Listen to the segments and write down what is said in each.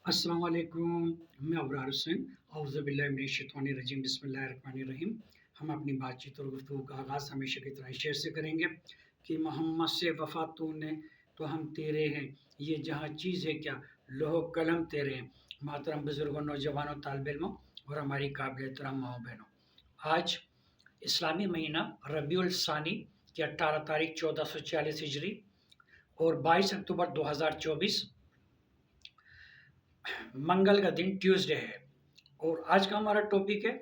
अस्सलाम वालेकुम। मैं अबरार हुसैन। औज़ुबिल्लाहिमिनश्शैतानिर्रजीम बिस्मिल्लाहिर्रहमानिर्रहीम। हम अपनी बातचीत और गुफ्तगू का आगाज़ हमेशा की तरह शेर से करेंगे कि मोहम्मद से वफ़ा तूने तो हम तेरे हैं, ये जहाँ चीज़ है क्या लोहो कलम तेरे हैं। मोहतरम बुज़ुर्गों, नौजवानों, तालिब इल्मों और हमारी काबिल एहतराम माओ बहनों, आज इस्लामी महीना रबीउल सानी की 18 तारीख 1446 हिजरी और 22 अक्टूबर 2024 मंगल का दिन ट्यूसडे है। और आज का हमारा टॉपिक है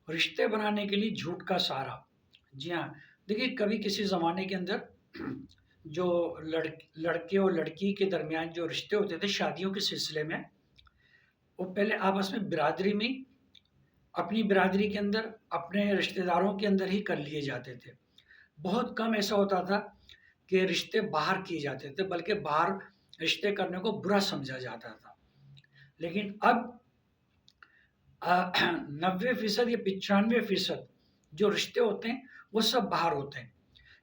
रिश्ते बनाने के लिए झूठ का सहारा। जी हाँ, देखिए कभी किसी ज़माने के अंदर जो लड़के और लड़की के दरमियान जो रिश्ते होते थे शादियों के सिलसिले में, वो पहले आपस में बिरादरी में, अपनी बिरादरी के अंदर, अपने रिश्तेदारों के अंदर ही कर लिए जाते थे। बहुत कम ऐसा होता था कि रिश्ते बाहर किए जाते थे, बल्कि बाहर रिश्ते करने को बुरा समझा जाता था। लेकिन अब 90% या 95% जो रिश्ते होते हैं वो सब बाहर होते हैं,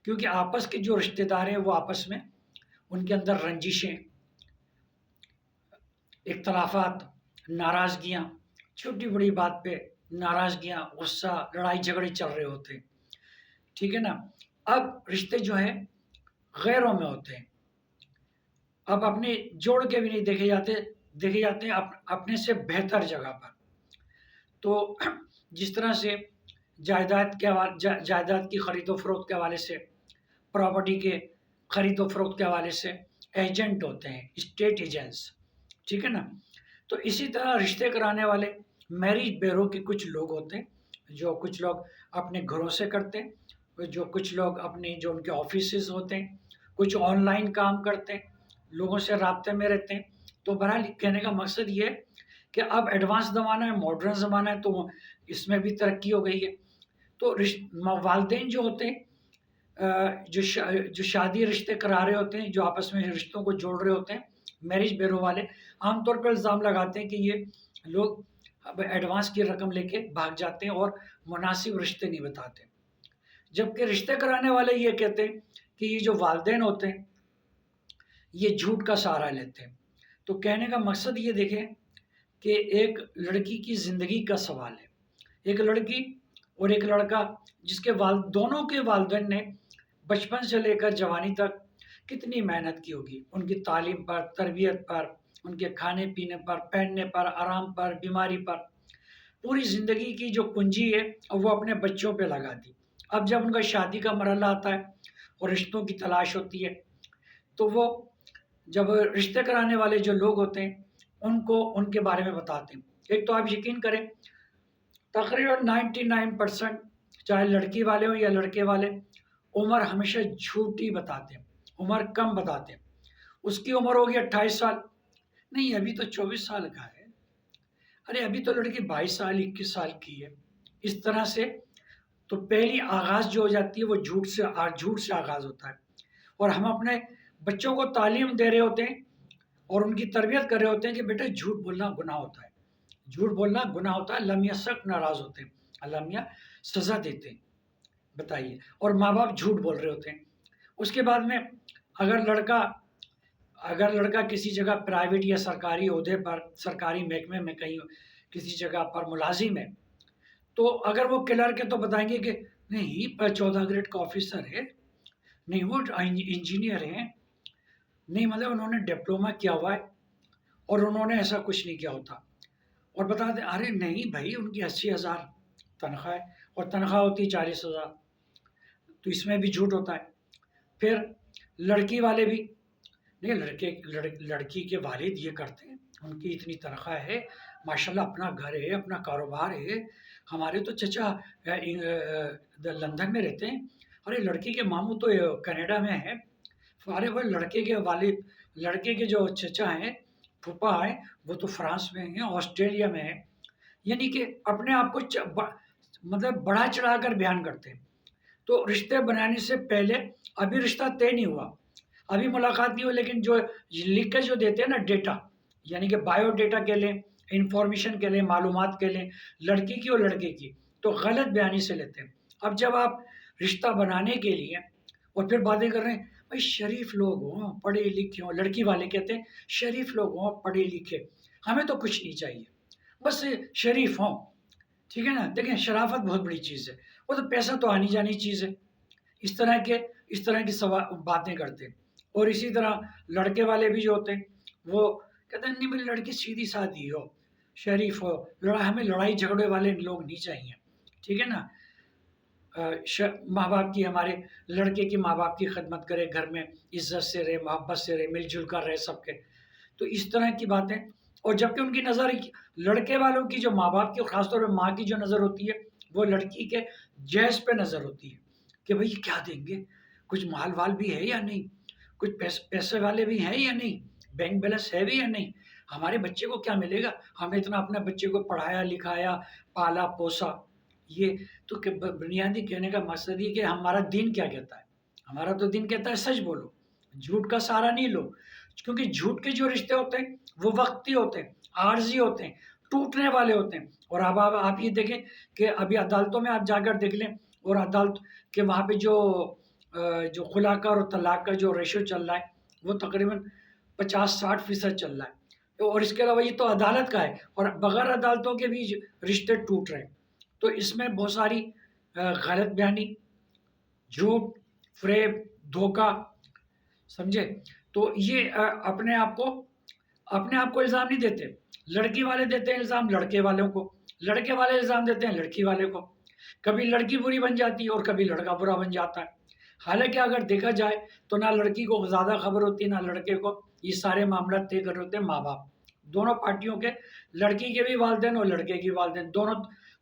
क्योंकि आपस के जो रिश्तेदार हैं वो आपस में उनके अंदर रंजिशें, इख्तलाफात, नाराज़गियाँ, छोटी बड़ी बात पे नाराज़गियाँ, गुस्सा, लड़ाई झगड़े चल रहे होते हैं। ठीक है ना। अब रिश्ते जो हैं गैरों में होते हैं, अब अपने जोड़ के भी नहीं देखे जाते हैं अपने से बेहतर जगह पर। तो जिस तरह से जायदाद की ख़रीदो फ़रोख्त के हवाले से, प्रॉपर्टी के ख़रीदो फ़रोख्त के हवाले से एजेंट होते हैं, स्टेट एजेंट्स। ठीक है ना। तो इसी तरह रिश्ते कराने वाले मैरिज ब्यूरो के कुछ लोग होते हैं, जो कुछ लोग अपने घरों से करते हैं, जो कुछ लोग अपने जो उनके ऑफिसेज होते हैं, कुछ ऑनलाइन काम करते हैं, लोगों से राब्ते में रहते हैं। तो बहरहाल कहने का मकसद ये है कि अब एडवांस ज़माना है, मॉडर्न ज़माना है, तो इसमें भी तरक्की हो गई है। तो वालदेन जो होते हैं, जो शादी रिश्ते करा रहे होते हैं, जो आपस में रिश्तों को जोड़ रहे होते हैं, मैरिज ब्यूरो वाले आमतौर पर इल्ज़ाम लगाते हैं कि ये लोग अब एडवांस की रकम लेके भाग जाते हैं और मुनासिब रिश्ते नहीं बताते। जबकि रिश्ते कराने वाले ये कहते हैं कि ये जो वालदेन होते हैं ये झूठ का सहारा लेते हैं। तो कहने का मकसद ये देखें कि एक लड़की की ज़िंदगी का सवाल है। एक लड़की और एक लड़का जिसके दोनों के वालिदैन ने बचपन से लेकर जवानी तक कितनी मेहनत की होगी, उनकी तालीम पर, तरबियत पर, उनके खाने पीने पर, पहनने पर, आराम पर, बीमारी पर, पूरी ज़िंदगी की जो पूंजी है वो अपने बच्चों पे लगा दी। अब जब उनका शादी का मरहला आता है और रिश्तों की तलाश होती है, तो वो जब रिश्ते कराने वाले जो लोग होते हैं उनको उनके बारे में बताते हैं। एक तो आप यकीन करें, तकरीबन 99% चाहे लड़की वाले हो या लड़के वाले, उम्र हमेशा झूठी बताते हैं, उम्र कम बताते हैं। उसकी उम्र होगी 28 साल, नहीं अभी तो 24 साल का है, अरे अभी तो लड़की 22 साल 21 साल की है। इस तरह से तो पहली आगाज़ जो हो जाती है वो झूठ से आगाज़ होता है। और हम अपने बच्चों को तालीम दे रहे होते हैं और उनकी तरबियत कर रहे होते हैं कि बेटा झूठ बोलना गुनाह होता है, झूठ बोलना गुनाह होता है। अल्लाह मियाँ सख्त नाराज़ होते हैं, अल्लाह मियाँ सज़ा देते हैं। बताइए, और माँ बाप झूठ बोल रहे होते हैं। उसके बाद में अगर लड़का किसी जगह प्राइवेट या सरकारी ओहदे पर, सरकारी महकमे में कहीं किसी जगह पर मुलाजिम है, तो अगर वो क्लर्क है तो बताएंगे कि नहीं 14 ग्रेड का ऑफिसर है, नहीं वो इंजीनियर हैं, नहीं मतलब उन्होंने डिप्लोमा किया हुआ है और उन्होंने ऐसा कुछ नहीं किया होता। और बता दें अरे नहीं भाई उनकी 80,000 तनख्वाह है और तनख्वाह होती है 40,000। तो इसमें भी झूठ होता है। फिर लड़की वाले भी, नहीं लड़की के वालिद ये करते हैं, उनकी इतनी तनख्वाह है, माशाल्लाह अपना घर है, अपना कारोबार है, हमारे तो चचा लंदन में रहते हैं, अरे लड़की के मामू तो कनाडा में है, अरे वो लड़के के जो चचा हैं, फूफा हैं, वो तो फ्रांस में हैं, ऑस्ट्रेलिया में हैं। यानी कि अपने आप को मतलब बढ़ा चढ़ा कर बयान करते हैं। तो रिश्ते बनाने से पहले अभी रिश्ता तय नहीं हुआ, अभी मुलाकात नहीं हुई, लेकिन जो लिख के जो देते हैं ना डेटा, यानी कि बायोडेटा के लिए, इंफॉर्मेशन के लिए, मालूमात के लिए, लड़की की और लड़के की, तो गलत बयानी से लेते हैं। अब जब आप रिश्ता बनाने के लिए और फिर बातें कर रहे हैं, भाई शरीफ लोग हों, पढ़े लिखे हों, लड़की वाले कहते हैं शरीफ लोग हों, पढ़े लिखे, ہمیں تو کچھ نہیں چاہیے، بس شریف ہوں، ٹھیک ہے نا. دیکھیں شرافت بہت بڑی چیز ہے، وہ تو پیسہ تو آنی جانی چیز ہے. اس طرح کی باتیں کرتے ہیں. اور اسی طرح لڑکے والے بھی جو ہوتے ہیں وہ کہتے ہیں نہیں میری لڑکی سیدھی سادھی ہو، شریف ہو، ہمیں لڑائی جھگڑے والے لوگ نہیں چاہیے، ٹھیک ہے نا. ماں باپ کی، ہمارے لڑکے کی ماں باپ کی خدمت کرے، گھر میں عزت سے رہے، محبت سے رہے، مل جل کر رہے سب کے. تو اس طرح کی باتیں. اور جبکہ ان کی نظر لڑکے والوں کی جو ماں باپ کی، اور خاص طور پہ ماں کی جو نظر ہوتی ہے وہ لڑکی کے جہیز پہ نظر ہوتی ہے کہ بھئی کیا دیں گے، کچھ مال وال بھی ہے یا نہیں، کچھ پیسے والے بھی ہیں یا نہیں، بینک بیلنس ہے بھی یا نہیں، ہمارے بچے کو کیا ملے گا، ہم نے اتنا اپنے بچے کو پڑھایا لکھایا پالا پوسا. یہ تو بنیادی کہنے کا مقصد یہ کہ ہمارا دین کیا کہتا ہے. ہمارا تو دین کہتا ہے سچ بولو، جھوٹ کا سہارا نہیں لو. کیونکہ جھوٹ کے جو رشتے ہوتے ہیں وہ وقتی ہوتے ہیں، عارضی ہوتے ہیں، ٹوٹنے والے ہوتے ہیں. اور اب آپ یہ دیکھیں کہ ابھی عدالتوں میں آپ جا کر دیکھ لیں، اور عدالت کے وہاں پہ جو خلا کا اور طلاق کا جو ریشو چل رہا ہے وہ تقریباً 50-60% چل رہا ہے. اور اس کے علاوہ یہ تو عدالت کا ہے، اور بغیر عدالتوں کے بھی رشتے ٹوٹ رہے ہیں. تو اس میں بہت ساری غلط بیانی، جھوٹ، فریب، دھوکہ، سمجھے. تو یہ اپنے آپ کو الزام نہیں دیتے، لڑکی والے دیتے ہیں الزام لڑکے والوں کو، لڑکے والے الزام دیتے ہیں لڑکی والے کو. کبھی لڑکی بری بن جاتی ہے اور کبھی لڑکا برا بن جاتا ہے. حالانکہ اگر دیکھا جائے تو نہ لڑکی کو زیادہ خبر ہوتی ہے نہ لڑکے کو. یہ سارے معاملات طے کر رہے ہوتے ہیں ماں باپ، دونوں پارٹیوں کے، لڑکی کے بھی والدین اور لڑکے کے والدین،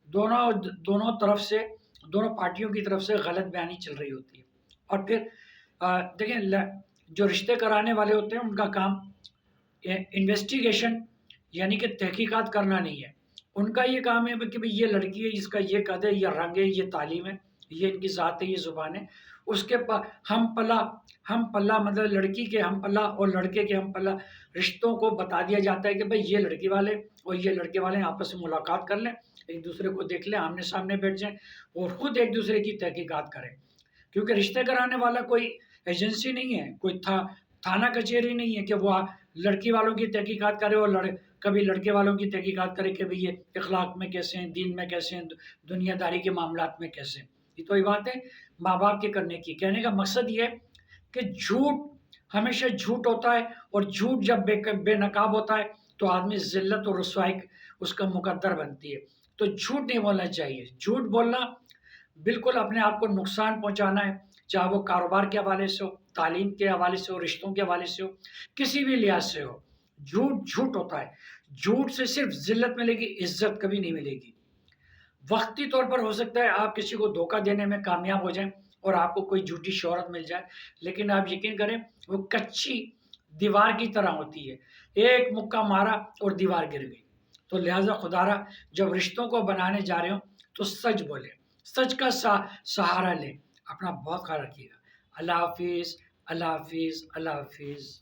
دونوں طرف سے، دونوں پارٹیوں کی طرف سے غلط بیانی چل رہی ہوتی ہے. اور پھر دیکھیں جو رشتے کرانے والے ہوتے ہیں ان کا کام انویسٹیگیشن یعنی کہ تحقیقات کرنا نہیں ہے. ان کا یہ کام ہے کہ بھئی یہ لڑکی ہے، اس کا یہ قد ہے، یہ رنگ ہے، یہ تعلیم ہے، یہ ان کی ذات ہے، یہ زبان ہے. اس کے ہم پلہ مطلب لڑکی کے ہم پلہ اور لڑکے کے ہم پلہ رشتوں کو بتا دیا جاتا ہے کہ بھئی یہ لڑکی والے اور یہ لڑکے والے آپس میں ملاقات کر لیں، ایک دوسرے کو دیکھ لیں، آمنے سامنے بیٹھ جائیں اور خود ایک دوسرے کی تحقیقات کریں. کیونکہ رشتے کرانے والا کوئی ایجنسی نہیں ہے، کوئی تھانہ کچہری نہیں ہے کہ وہ لڑکی والوں کی تحقیقات کرے اور کبھی لڑکے والوں کی تحقیقات کرے کہ بھئی یہ اخلاق میں کیسے ہیں، دین میں کیسے ہیں، دنیا داری کے معاملات میں کیسے ہیں. یہ تو یہ بات ہے ماں باپ کے کرنے کی. کہنے کا مقصد یہ ہے کہ جھوٹ ہمیشہ جھوٹ ہوتا ہے، اور جھوٹ جب بے نقاب ہوتا ہے تو آدمی ذلت اور رسوائی اس کا مقدر بنتی ہے. تو جھوٹ نہیں بولنا چاہیے. جھوٹ بولنا بالکل اپنے آپ کو نقصان پہنچانا ہے، چاہے وہ کاروبار کے حوالے سے ہو، تعلیم کے حوالے سے ہو، رشتوں کے حوالے سے ہو، کسی بھی لحاظ سے ہو. جھوٹ ہوتا ہے. جھوٹ سے صرف ذلت ملے گی، عزت کبھی نہیں ملے گی. وقتی طور پر ہو سکتا ہے آپ کسی کو دھوکہ دینے میں کامیاب ہو جائیں اور آپ کو کوئی جھوٹی شہرت مل جائے، لیکن آپ یقین کریں وہ کچی دیوار کی طرح ہوتی ہے. ایک مکہ مارا اور دیوار گر گئی. تو لہٰذا خدا را جب رشتوں کو بنانے جا رہے ہوں تو سچ بولیں، سچ کا سہارا لیں. اپنا بہت خیال رکھیے گا. اللہ حافظ، اللہ حافظ، اللہ حافظ.